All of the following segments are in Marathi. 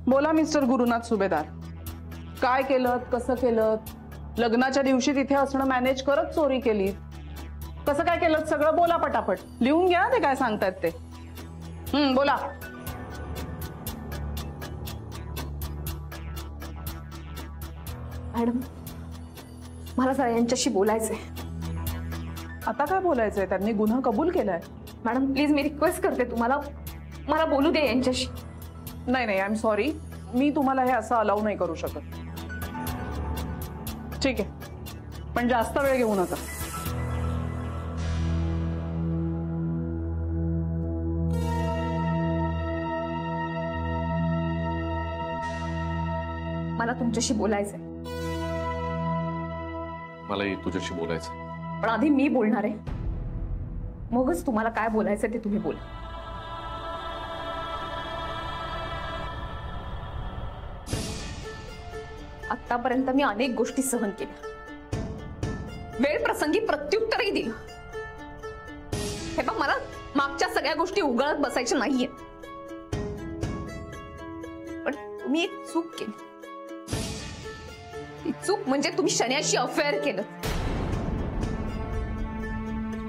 बोला मिस्टर गुरुनाथ सुभेदार, काय केलं, कसं केलं? लग्नाच्या दिवशी तिथे असणं मॅनेज करत चोरी केली, कसं काय केलं सगळं बोला पटापट. लिहून घ्या ते काय सांगतायत ते. बोला. मॅडम, मला जरा यांच्याशी बोलायचंय. आता काय बोलायचंय? त्यांनी गुन्हा कबूल केलाय. मॅडम प्लीज, मी रिक्वेस्ट करते तुम्हाला, मला बोलू दे यांच्याशी. नाही नाही, आय एम सॉरी, मी तुम्हाला हे असं अलाउ नाही करू शकत. ठीक आहे, पण जास्त वेळ घेऊ नका. मला तुमच्याशी बोलायचंय. मलाही तुझ्याशी बोलायचं, पण आधी मी बोलणार आहे, मगच तुम्हाला काय बोलायचं ते तुम्ही बोला. आतापर्यंत मी अनेक गोष्टी सहन केल्या, वेळ प्रसंगी प्रत्युत्तरही दिलं. हे बघ, मला मागच्या सगळ्या गोष्टी उगाळत बसायच्या नाहीये, पण तुम्ही एक चूक केली. ती चूक म्हणजे तुम्ही शण्याशी अफेअर केलं,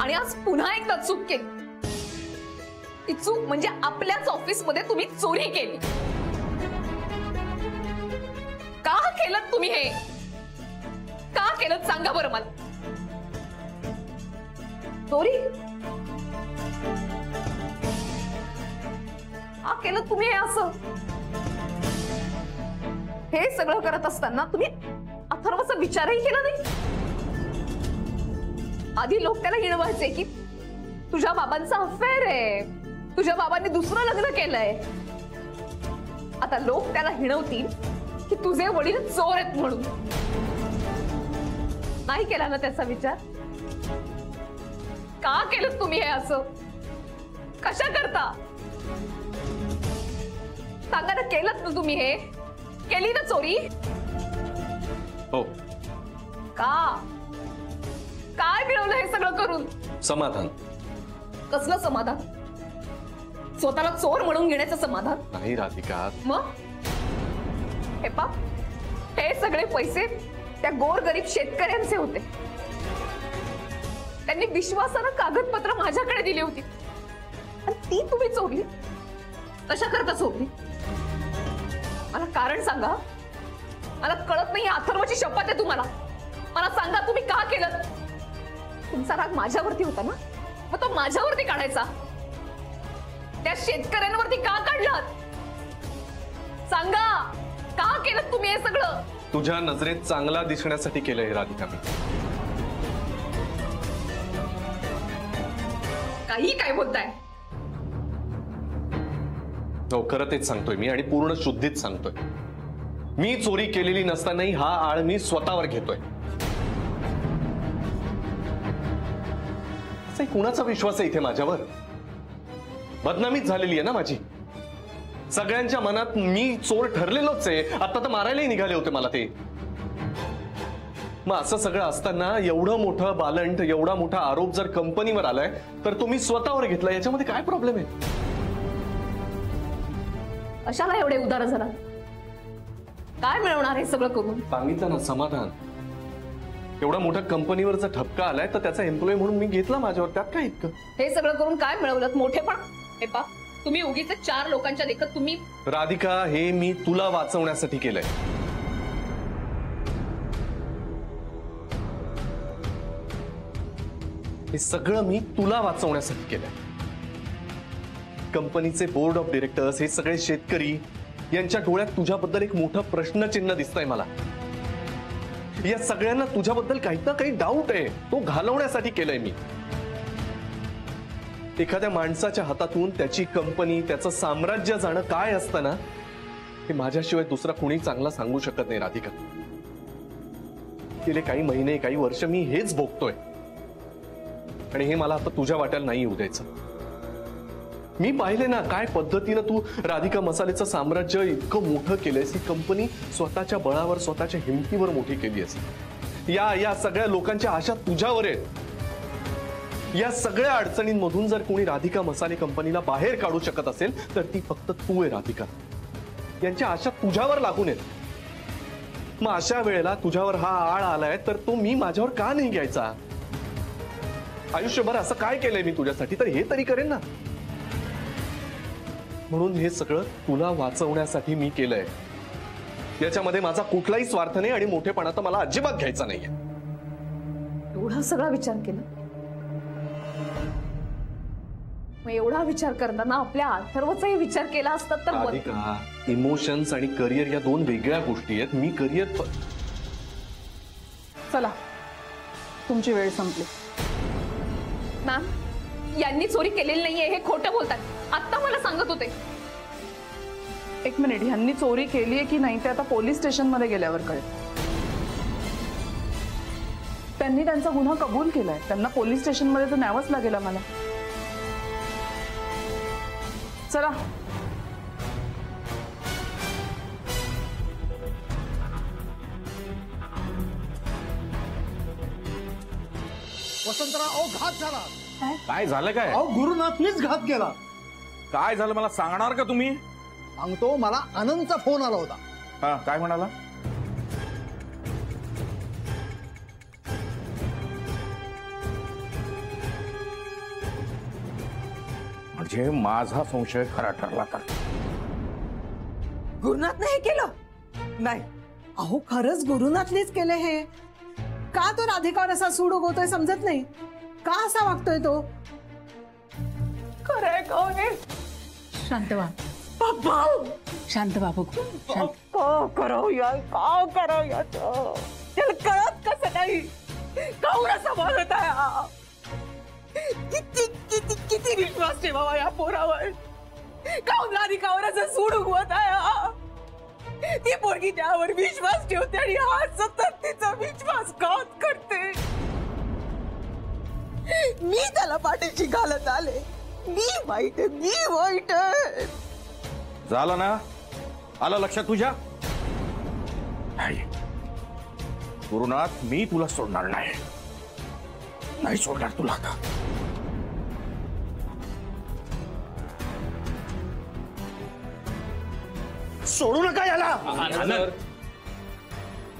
आणि आज पुन्हा एकदा चूक केली. ती चूक म्हणजे आपल्याच ऑफिसमध्ये तुम्ही चोरी केली. का केलं तुम्ही हे? का केलं सांगा बरं मला. चोरी का केलं तुम्ही हे? असं हे सगळं करत असताना तुम्ही अथर्वचा विचारही केला नाही. आधी लोक त्याला हिणवायचे की तुझ्या बाबांचा अफेअर आहे, तुझ्या बाबांनी दुसरं लग्न केलंय. आता लोक त्याला हिणवतील की तुझे वडील चोर आहेत म्हणून. नाही केला ना त्याचा विचार? का केलं तुम्ही हे असं? कशा करता सांगा ना. केलं ना तुम्ही हे? केली ना चोरी? हो. का? काय मिळवलं हे सगळं करून? समाधान. कसलं समाधान? स्वतःला चोर म्हणून घेण्याचं समाधान नाही राधिका. मग हे पा, हे सगळे पैसे त्या गोरगरीब शेतकऱ्यांचे होते. त्यांनी विश्वासानं कागदपत्र माझ्याकडे दिली होती, आणि ती तुम्ही चोरली. कशा करता चोरली? मला कारण सांगा. मला कळत नाही. अथर्वची शपथ आहे तुम्हाला. मला सांगा तुम्ही का केलं? तुमचा राग माझ्यावरती होता ना, मग तो माझ्यावरती काढायचा. त्या शेतकऱ्यांवरती का काढलात? सांगा, का केलं तुम्ही हे सगळं? तुझ्या नजरेत चांगला दिसण्यासाठी केलंय राधिका मी. काही काय बोलताय? हो, खरं तेच सांगतोय मी, आणि पूर्ण शुद्धीत सांगतोय. मी चोरी केलेली नसतानाही हा आळ मी स्वतःवर घेतोय. कुणाचा विश्वास आहे इथे माझ्यावर? बदनामीच झालेली आहे ना माझी. सगळ्यांच्या मनात मी चोर ठरलेलोच आहे. आता तर मारायलाही निघाले होते मला ते. मग असं सगळं असताना एवढं मोठं बालंट, एवढा मोठा आरोप जर कंपनीवर आलाय तर तुम्ही स्वतःवर घेतला, याच्यामध्ये काय प्रॉब्लेम आहे? अशाला एवढे उदार झाला? काय मिळवणार हे सगळं करून? सांगितलं ना, समाधान. एवढा मोठा कंपनीवर जर ठपका आलाय तर त्याचा एम्प्लॉय म्हणून मी घेतला माझ्यावर. त्यात काय इतकं? हे सगळं करून काय मिळवलं? मोठेपण. हे पा, तुम्ही उगीच 4 लोकांच्या देखत तुम्ही. राधिका, हे मी तुला वाचवण्यासाठी केलंय. हे सगळं मी तुला वाचवण्यासाठी केलंय. कंपनीचे बोर्ड ऑफ डिरेक्टर्स, हे सगळे शेतकरी, यांच्या डोळ्यात तुझ्याबद्दल एक मोठं प्रश्नचिन्ह दिसतंय मला. या सगळ्यांना तुझ्याबद्दल काही ना काही डाऊट आहे, तो घालवण्यासाठी केलंय मी. एखाद्या माणसाच्या हातातून त्याची कंपनी, त्याचं साम्राज्य जाणं काय असतं ना, हे माझ्याशिवाय दुसरा कोणी चांगला सांगू शकत नाही राधिका. गेले काही महिने, काही वर्ष मी हेच भोगतोय, आणि हे मला आता तुझ्या वाट्याला नाही येऊ द्यायचं. मी पाहिले ना काय पद्धतीनं तू राधिका मसालेचं साम्राज्य इतकं मोठं केलंयस. ही कंपनी स्वतःच्या बळावर, स्वतःच्या हिमतीवर मोठी केली आहेस. या सगळ्या लोकांच्या आशा तुझ्यावर आहेत. या सगळ्या अडचणींमधून जर कोणी राधिका मसाले कंपनीला बाहेर काढू शकत असेल तर ती फक्त तू आहे राधिका. यांच्या आशा तुझ्यावर लागून आहेत. मग अशा वेळेला तुझ्यावर हा आळ आलाय तर तो मी माझ्यावर का नाही घ्यायचा? आयुष्यभर असं काय केलंय मी तुझ्यासाठी, तर हे तरी करेन ना. म्हणून हे सगळं तुला वाचवण्यासाठी मी केलंय. याच्यामध्ये माझा कुठलाही स्वार्थ नाही आणि मोठेपणा तर मला अजिबात घ्यायचा नाहीये. एवढा सगळा विचार केला, मग एवढा विचार करताना आपल्या अथर्वचाही विचार केला असता तर राधिका, इमोशन्स आणि करिअर या दोन वेगळ्या गोष्टी आहेत. मी करिअर चला, तुमची वेळ संपली. मॅम, यांनी चोरी केलेली नाहीये हे खोटं बोलतात. आता मला सांगत होते. एक मिनिट, ह्यांनी चोरी केली आहे की नाही ते आता पोलीस स्टेशन मध्ये गेल्यावर कळेल. त्यांनी त्यांचा गुन्हा कबूल केलाय, त्यांना पोलीस स्टेशन मध्ये तर न्यावंच लागेल आम्हाला. चला. वसंतराव, अहो घात झाला. काय झालं काय? अहो गुरुनाथनीच घात केला. काय झालं मला सांगणार का तुम्ही? सांगतो. मला आनंदचा फोन आला होता. हा, काय म्हणाला? म्हणजे माझा संशय खरा ठरला तर गुरुनाथने हे केलं? नाही, अहो खरंच गुरुनाथनेच केलं हे. का तो राधिकावर असा सूड उगवतोय समजत नाही. का असा वागतोय तो? खरंय का हे? शांत व्हा, बाबा, शांत व्हा बघू. शांत. का करावं यार, का करावं यार? त्याला कळत कसं नाही? काऊन असा बोलत आहे हा? किती किती किती विश्वास ठेवावा या पोरावर? काऊन राधिकावर असं सूड उगवत आहे हा? ती पोरगी त्यावर विश्वास ठेवते आणि हा सतत तिचा विश्वासघात करते. मी त्याला पाठीशी घालत आले. मी वाईट आहे, मी वाईट आहे. झालं ना? आलं लक्षात तुझ्या? नाही गुरुनाथ, मी तुला सोडणार नाही. नाही सोडणार तुला आता. सोडू नका याला.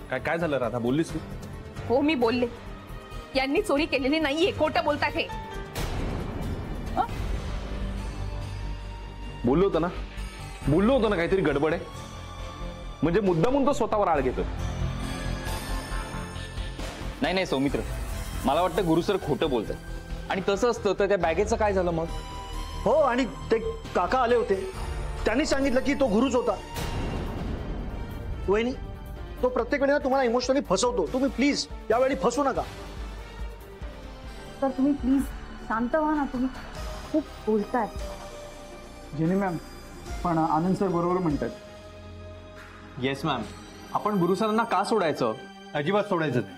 काय काय झालं राधा? बोललीस तू? हो, मी बोलले. यांनी चोरी केलेली नाहीये, खोटं बोलतात हे. बोललो होतं ना, बोललो होतो ना काहीतरी गडबड आहे. म्हणजे मुद्दामून तो स्वतःवर आळ घेतो. नाही नाही सौमित्र, मला वाटतं गुरु सर खोटं बोलतात. आणि तसं असतं तर त्या बॅगेचं काय झालं मग? हो, आणि ते काका आले होते, त्यांनी सांगितलं की तो गुरुच होता. वहिनी, तो प्रत्येक वेळेला तुम्हाला इमोशनली फसवतो. तुम्ही प्लीज यावेळी फसू नका. तर तुम्ही प्लीज शांत व्हा ना. तुम्ही खूप बोलताय. जेनी मॅम, पण आनंद सर बरोबर म्हणतात. येस मॅम, आपण गुरु सरांना का सोडायचं? अजिबात सोडायचं नाही.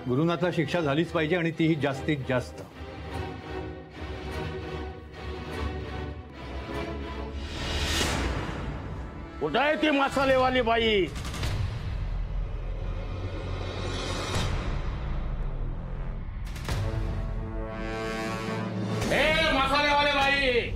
गुरुनाथला शिक्षा झालीच पाहिजे आणि तीही जास्तीत जास्त. कुठं आहे ती मसालेवाली बाई? ए मसालेवाली बाई,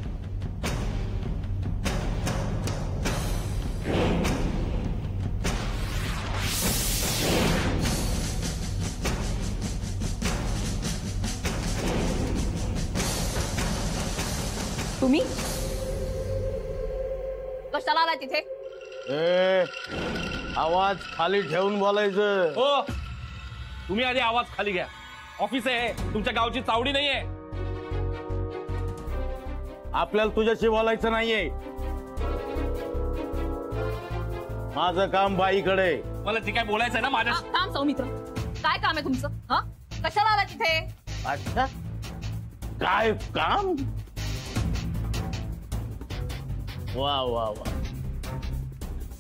तुम्ही कशाला आला तिथे? आवाज खाली ठेवून बोलायचं. हो, तुम्ही आधी आवाज खाली घ्या. ऑफिस आहे, तुमच्या गावची चावडी नाहीये. आपल्याला तुझ्याशी बोलायचं नाहीये. माझं काम बाईकडे. मला जे काय बोलायचंय ना माझ्या. थांब सौमित्र, काय काम आहे तुमचं? हा, कशाला आला तिथे? अच्छा, काय काम? वा वा वा,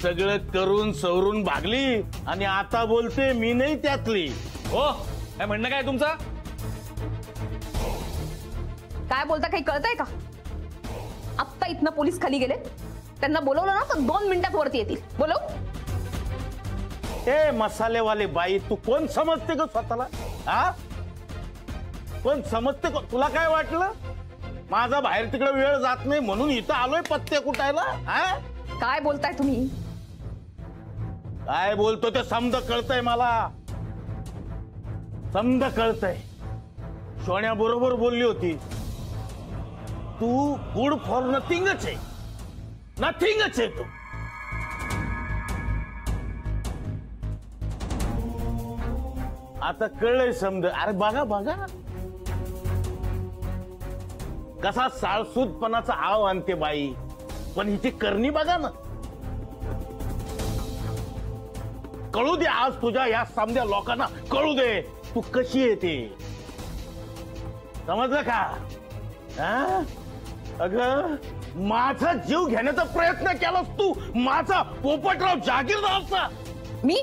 सगळं करून सवरून भागली आणि आता बोलते मी नाही त्यातली. हो, काय म्हणणं काय तुमचं? काय बोलता काही कळतंय का? आत्ता इथनं पोलीस खाली गेले. त्यांना बोलवलं ना तर 2 मिनिटात वरती येतील. बोलव. ए मसालेवाले बाई, तू कोण समजते ग स्वतःला? हा, पण समजते तुला काय वाटलं माझा बाहेर तिकडे वेळ जात नाही म्हणून इथं आलोय पत्ते कुटायला? काय बोलताय तुम्ही? काय बोलतो ते समज कळतंय मला, समज कळतंय. सोन्या बरोबर बोलली होती, तू गुड फॉर नथिंगच आहे, नथिंगच आहे तू. आता कळलंय समज. अरे बघा बघा कसा साळसूदपणाचा आव आणते बाई, पण हिची करणी बघा ना. कळू दे आज तुझ्या या समध्या लोकांना, कळू दे तू कशी येते. समजलं का? अगं माझा जीव घेण्याचा प्रयत्न केलास तू, माझा पोपटराव जागीरदारचा. मी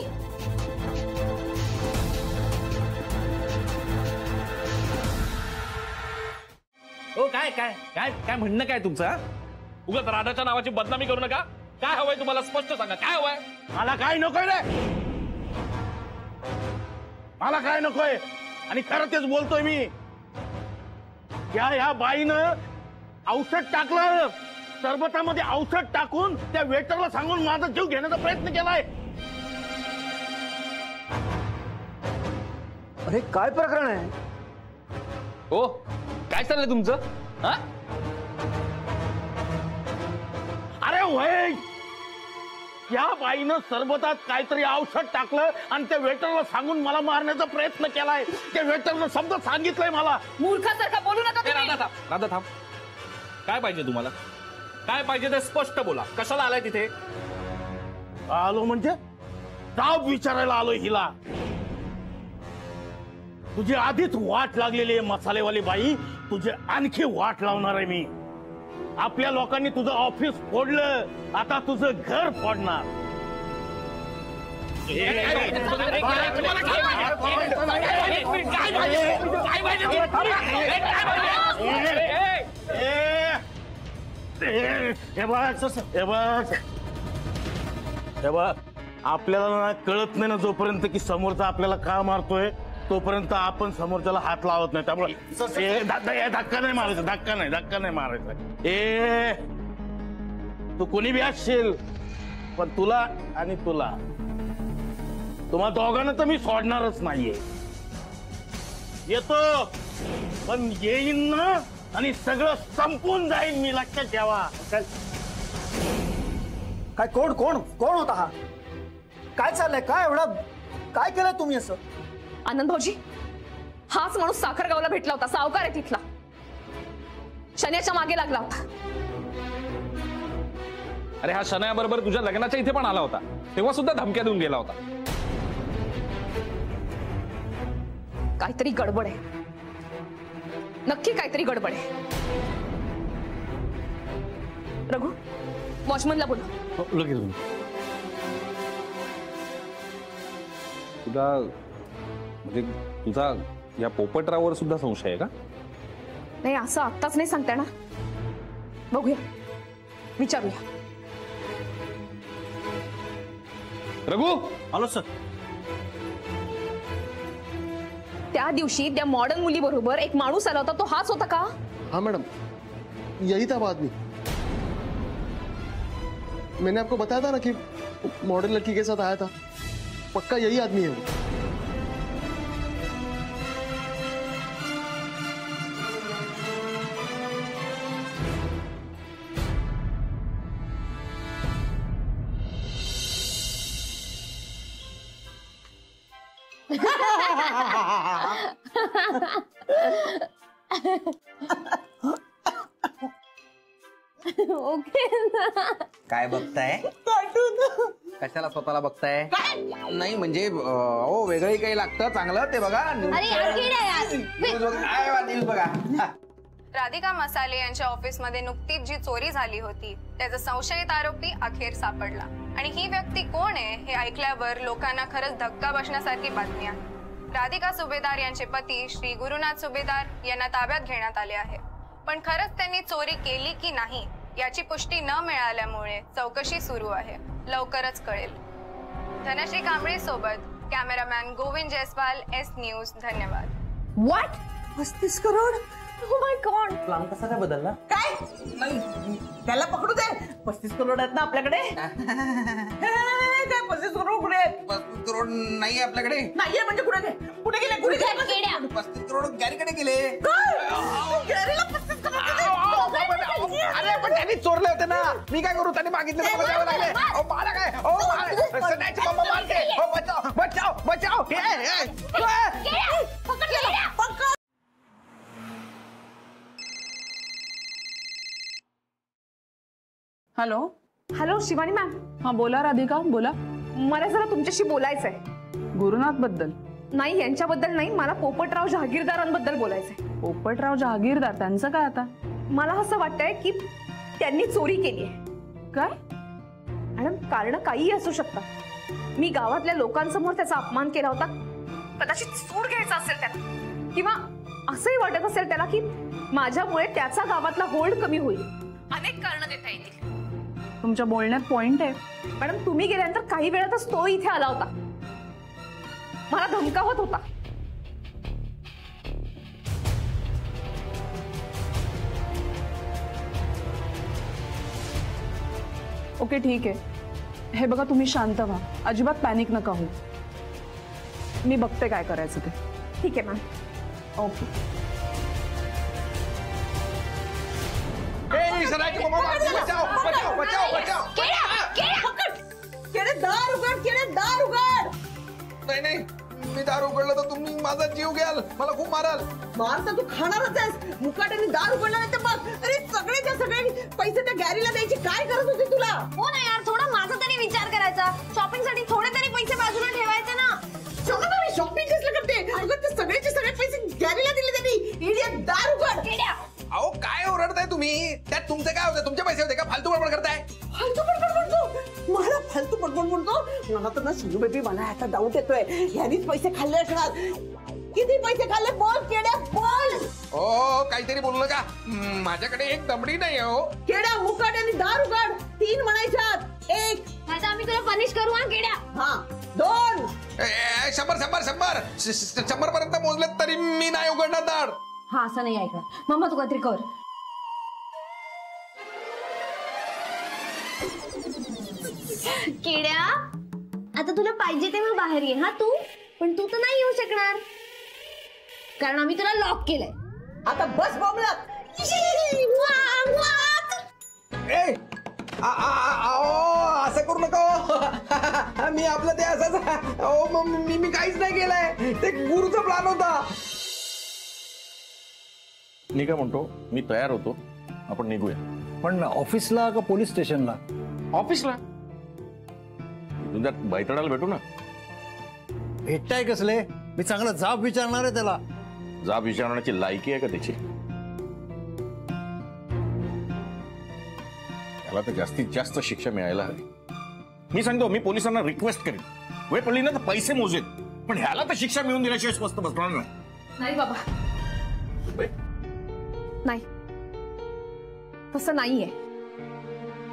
हो काय काय काय काय म्हणणं काय तुमचं? उगाच राधाच्या नावाची बदनामी करू नका. काय हवंय तुम्हाला स्पष्ट सांगा, काय हवंय? मला काय नकोय रे, मला काय नकोय. आणि खरं तेच बोलतोय मी. ह्या बाईनं औषध टाकलं, सरबतामध्ये औषध टाकून त्या वेटरला सांगून माझा जीव घेण्याचा प्रयत्न केलाय. अरे काय प्रकरण आहे? हो काय चाललंय तुमचं? अरे वय या बाईनं सरबतात काहीतरी औषध टाकलं आणि त्या वेटरला सांगून मला मारण्याचा प्रयत्न केलाय. त्या वेटरनं शब्द सांगितलंय मला. मूर्खासारखा बोलू नका तुम्ही. राधा थांब. काय पाहिजे तुम्हाला? काय पाहिजे ते स्पष्ट बोला. कशाला आलाय तिथे? आलो म्हणजे जाब विचारायला आलोय हिला. तुझी आधीच वाट लागलेली आहे मसालेवाली बाई, तुझे आणखी वाट लावणार आहे मी. आपल्या लोकांनी तुझं ऑफिस फोडलं, आता तुझं घर फोडणार. हे बघ आपल्याला ना कळत नाही ना जोपर्यंत की समोरचा आपल्याला का मारतोय तोपर्यंत आपण समोरच्याला हात लावत नाही. त्यामुळे धक्का नाही मारायचा, धक्का नाही मारायचा. तू कोणी बी असशील पण तुला आणि तुला, तुम्हा दोघांना तर मी सोडणारच नाहीये. येतो पण येईन ना आणि सगळं संपून जाईन मी, लक्षात ठेवा. काय कोण कोण कोण होता हा? काय चाललंय? काय एवढं काय केलंय तुम्ही असं? आनंद भाऊजी, हाच माणूस साखरगावला भेटला होता, सावकार आहे तिथला. शन्याच्या मागे लागला होता. अरे हा शनयाबरोबर तुझ्या लग्नाच्या इथे पण आला होता, तेव्हा सुद्धा धमक्या देऊन गेला होता. काहीतरी गडबड आहे, नक्की काहीतरी गडबड आहे. रघु, वॉचमनला बोला. लगेच. तुला म्हणजे तुझा या पोपटरावर सुद्धा संशय आहे का? नाही असं आत्ताच नाही सांगता ना, बघूया, विचारूया. रघु आलो सर. त्या दिवशी त्या मॉडर्न मुली बरोबर एक माणूस आला होता, तो हाच होता का? हाँ मैडम, यही था आदमी. मैंने आपको बताया था ना कि मॉडर्न लड़की के साथ आया था. पक्का यही आदमी है वो. काय बघताय? कशाला स्वतःला बघताय? नाही म्हणजे वेगळी काही लागतं चांगलं ते बघा. बघा राधिका मसाले यांच्या ऑफिसमध्ये नुकतीच जी चोरी झाली होती त्याचा संशयित आरोपी अखेर सापडला. आणि ही व्यक्ती कोण आहे हे ऐकल्यावर लोकांना खरंच धक्का बसण्यासारखी बातमी आहे. राधिका सुभेदार यांचे पती श्री गुरुनाथ सुभेदार यांना ताब्यात घेण्यात आले आहे. पण खरंच त्यांनी चोरी केली की नाही याची पुष्टी न मिळाल्यामुळे चौकशी सुरू आहे. लवकरच कळेल. धनश्री कांबळे सोबत cameraman Govind Jaiswal, S news. धन्यवाद. What? 35 crore. Oh my God. Plan कसा काय बदलला? काय नाही त्याला पकडू दे. 35 करोड आहेत ना आपल्याकडे. काय 35 करोड कुठे आहेत? 35 करोड नाही आपल्याकडे. नाहीये म्हणजे कुठे गेले? कुठे गेले? 35 करोड गॅरीकडे गेले. गॅरीला 35 करोड गेले. अरे पण त्यांनी चोरले होते ना. मी काय करू? त्यांनी मागितले मला द्यावे लागले. मला काय? सदाची मम्मा मारते. बचाव बचाव बचाव. Hello hello Shivani ma'am. हा बोला राधिका, बोला. मला जरा तुमच्याशी बोलायचंय. गुरुनाथ बद्दल? नाही यांच्याबद्दल नाही, मला पोपटराव जहागीरदारांबद्दल बोलायचंय. पोपटराव जहागीरदार, त्यांचं काय आता? मला असं वाटतंय की त्यांनी चोरी केली आहे. काय? मॅडम कारण काहीही असू शकतात. मी गावातल्या लोकांसमोर त्याचा अपमान केला होता. कदाचित सूड घ्यायचा असेल त्याला, किंवा असंही वाटत असेल त्याला की माझ्यामुळे त्याचा गावातला होल्ड कमी होईल. अनेक कारण देता येतील. तुमच्या बोलण्यात पॉइंट आहे. मॅडम तुम्ही गेल्यानंतर काही वेळातच तो इथे आला होता. मला धमकावत होता. ओके ठीक आहे. हे बघा तुम्ही शांत व्हा, अजिबात पॅनिक नका हो. मी बघते काय करायचं ते. ठीक आहे मॅम. ओके. नाही नाही मी दार उघडलं तर तुम्ही माझा जीव घ्याल, मला खूप माराल. मार तर तू खाणारच आहेस. मुकाट्याने दार उघडला नाही तर बघ. अरे सगळेच्या सगळे पैसे त्या गॅरीला द्यायची काय गरज होती तुला? हो ना यार, थोडा माझा तरी विचार करायचा. शॉपिंग साठी थोडे तरी पैसे बाजूला ठेवायचे ना. सगळं तुम्ही शॉपिंग कसलं करते? अगं ते सगळेचे सगळे पैसे गॅरीला दिले त्यांनी. इडियट, दार उघड. अहो काय ओरडताय तुम्ही? त्यात तुमचे काय होते? तुमचे पैसे होते का? फालतू बडबड करताय. फालतू बडबड म्हणतो? मला फालतू बडबड म्हणतो? मला तर ना शिंदू बेबी, मला आता डाऊट येतोय. ह्यानीच पैसे खाल्ले असणार. किती पैसे खाल्ले बोल केड्या, बोल. हो काहीतरी बोललं का? माझ्याकडे एक दमडी नाही हो. केड्या मुकाट्याने दार उघड. 3 म्हणायच्यात. 1 नाहीतर आम्ही तुला पनिश करू. हा केड्या. हा 2 100 100 पर्यंत मोजले तरी मी नाही उघडणार दार. हा असं नाही ऐकणार. मम्मा तू काहीतरी कर. केड्या आता तुला पाहिजे तेव्हा बाहेर ये. हा तू पण तू तर नाही येऊ शकणार कारण आम्ही तुला लॉक केलंय. आता बस बोंबलत. असं करू नका. मी आपलं ते असंच मी काहीच नाही केलंय. ते गुरुचा प्लॅन होता. मी काय म्हणतो, मी तयार होतो, आपण निघूया. पण ऑफिसला का पोलीस स्टेशनला? ऑफिसला. तुझ्या बैतडाला भेटू ना. भेटताय कसले? मी चांगला जाब विचारणार आहे त्याला. जाब विचारण्याची लायकी आहे का त्याची? त्याला तर जास्तीत जास्त शिक्षा मिळायला हवी. मी सांगतो, मी पोलिसांना रिक्वेस्ट करेन. वेळ पडली ना तर पैसे मोजेल, पण ह्याला तर शिक्षा मिळून दिल्याशिवाय स्वस्त बसणार नाही. नाही बाबा, नाही तसं नाहीये.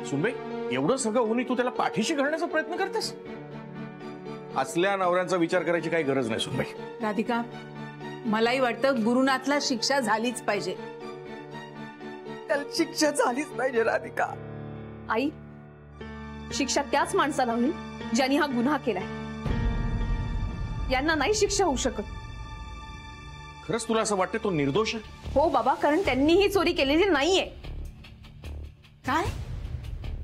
सुनबाई, एवढं सगळं होऊन तू त्याला पाठीशी घालण्याचा प्रयत्न करतेस? असल्या नवऱ्यांचा विचार करायची काही गरज नाही सुनबाई. राधिका, मलाही वाटतं गुरुनाथला शिक्षा झालीच पाहिजे. त्याला शिक्षा झालीच पाहिजे राधिका. आई, शिक्षा त्याच माणसाला होईल ज्यांनी हा गुन्हा केलाय. यांना नाही शिक्षा होऊ शकत. खरंच तुला असं वाटतं तो निर्दोष आहे? हो बाबा, कारण त्यांनी ही चोरी केलेली नाहीये. काय?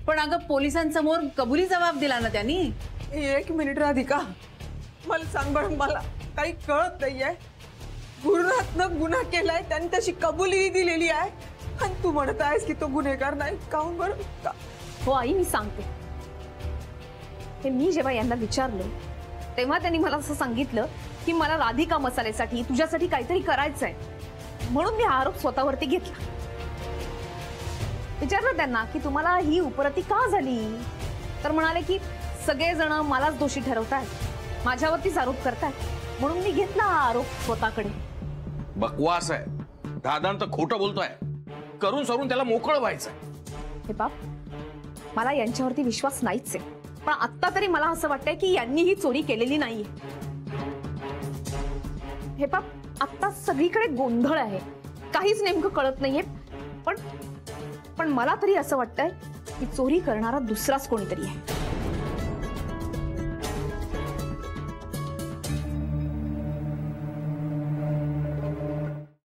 पण अगं पोलिसांसमोर कबुली जबाब दिला ना त्यांनी. 1 मिनिट राधिका, मला सांग बरं, मला काही कळत नाहीये. गुरुनाथनं गुन्हा केलाय, त्यांनी तशी कबुलीही दिलेली आहे, आणि तू म्हणत आहेस की तो गुन्हेगार नाही. काहून बरं? हो आई, मी सांगते. ते मी जेव्हा यांना विचारलं तेव्हा त्यांनी मला असं सांगितलं की मला राधिका मसालेसाठी, तुझ्यासाठी काहीतरी करायचंय, म्हणून मी हा आरोप स्वतःवरती घेतला. विचारलं त्यांना की तुम्हाला ही उपरती का झाली, तर म्हणाले की सगळेजण मलाच दोषी ठरवतायत, माझ्यावरतीच आरोप करतायत, म्हणून मी घेतला हा आरोप स्वतःकडे. बकवास आहे. दादांत खोटं बोलतोय. करून सरून त्याला मोकळं व्हायचं. हे बाप, मला यांच्यावरती विश्वास नाहीच आहे, पण आता तरी मला असं वाटतंय की यांनी ही चोरी केलेली नाहीये. हे बाप, आता सगळीकडे गोंधळ आहे, काहीच नेमकं कळत नाहीये. पण मला तरी असं वाटतंय की चोरी करणारा दुसराच कोणीतरी आहे.